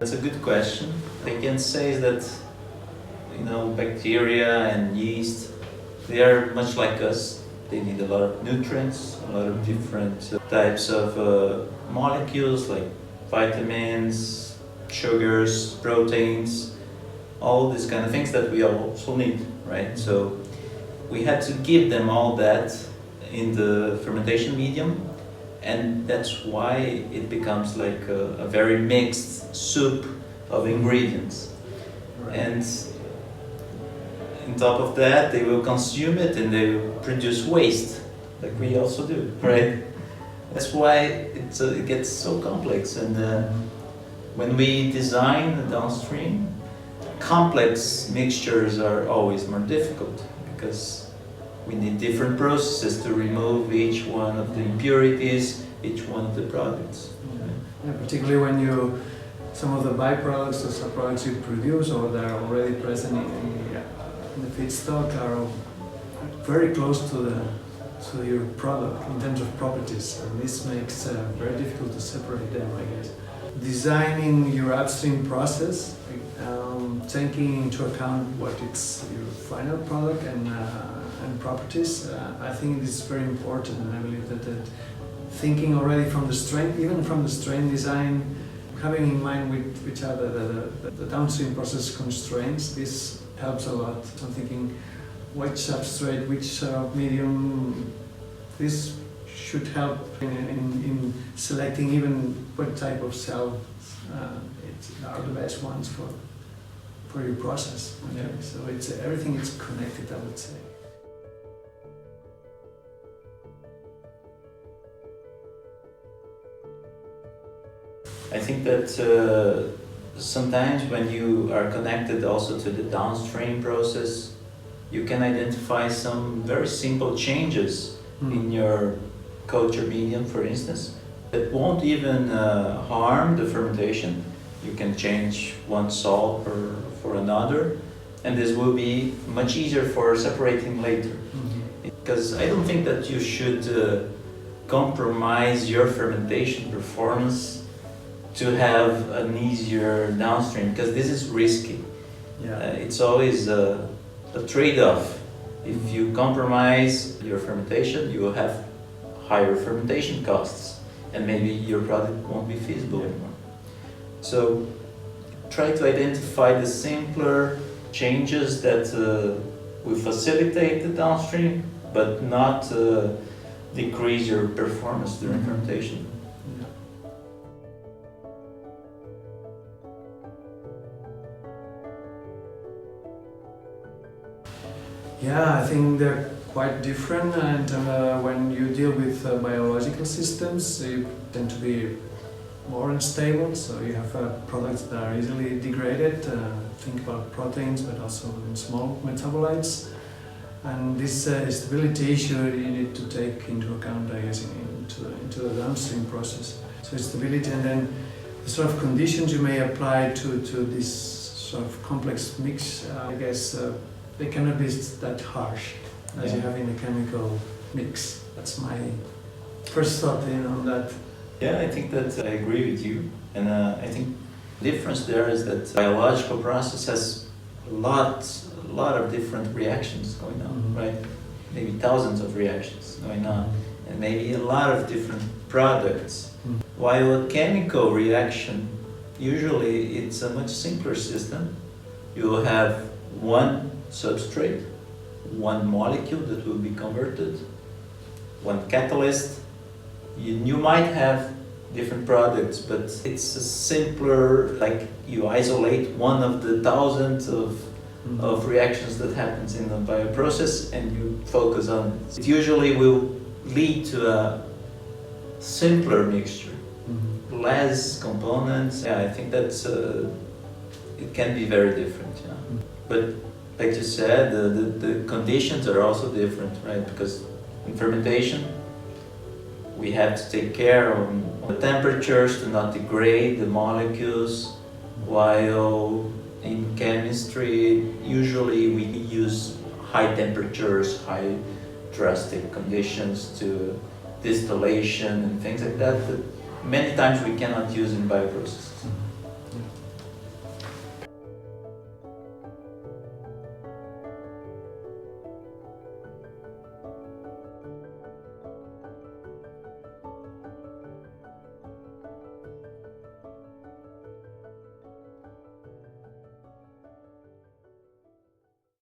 That's a good question. I can say that, bacteria and yeast, they are much like us. They need a lot of nutrients, a lot of different types of molecules like vitamins, sugars, proteins, all these kind of things that we also need, right? So we had to give them all that in the fermentation medium, and that's why it becomes like a very mixed soup of ingredients. Right. And on top of that, they will consume it and they will produce waste, like we also do, right? That's why it gets so complex. And when we design the downstream, complex mixtures are always more difficult because we need different processes to remove each one of the impurities, each one of the products. Yeah, particularly when some of the byproducts or subproducts you produce or that are already present in the feedstock are very close to your product in terms of properties, and this makes it very difficult to separate them, I guess. Designing your upstream process, taking into account what is your final product and properties, I think this is very important, and I believe that thinking already from the strain, even from the strain design, having in mind which are the downstream process constraints, this helps a lot. So I'm thinking which substrate, which medium, this should help in selecting even what type of cells are the best ones for your process. Okay? Yeah. So everything is connected, I would say. I think that sometimes when you are connected also to the downstream process, you can identify some very simple changes in your culture medium, for instance, that won't even harm the fermentation. You can change one salt for another, and this will be much easier for separating later. Because I don't think that you should compromise your fermentation performance to have an easier downstream, because this is risky. Yeah. It's always a trade-off. If you compromise your fermentation, you will have higher fermentation costs, and maybe your product won't be feasible anymore. So try to identify the simpler changes that will facilitate the downstream, but not decrease your performance during fermentation. Yeah, I think they're quite different, and when you deal with biological systems, they tend to be more unstable, so you have products that are easily degraded. Think about proteins, but also in small metabolites. And this stability issue you need to take into account, I guess, into the downstream process. So stability, and then the sort of conditions you may apply to this sort of complex mix, I guess, they cannot be that harsh as you have in a chemical mix. That's my first thought on that. Yeah, I think that I agree with you, and I think the difference there is that biological process has a lot of different reactions going on, right? Maybe thousands of reactions going on, and maybe a lot of different products. While a chemical reaction, usually it's a much simpler system. You will have one substrate, one molecule that will be converted, one catalyst. You might have different products, but it's a simpler, like you isolate one of the thousands of reactions that happens in the bioprocess and you focus on it. It usually will lead to a simpler mixture, less components. Yeah, I think that's it can be very different. Yeah. But like you said, the conditions are also different, right? Because in fermentation, we have to take care of the temperatures to not degrade the molecules, while in chemistry, usually we use high temperatures, high drastic conditions to distillation and things like that many times we cannot use in bioprocesses.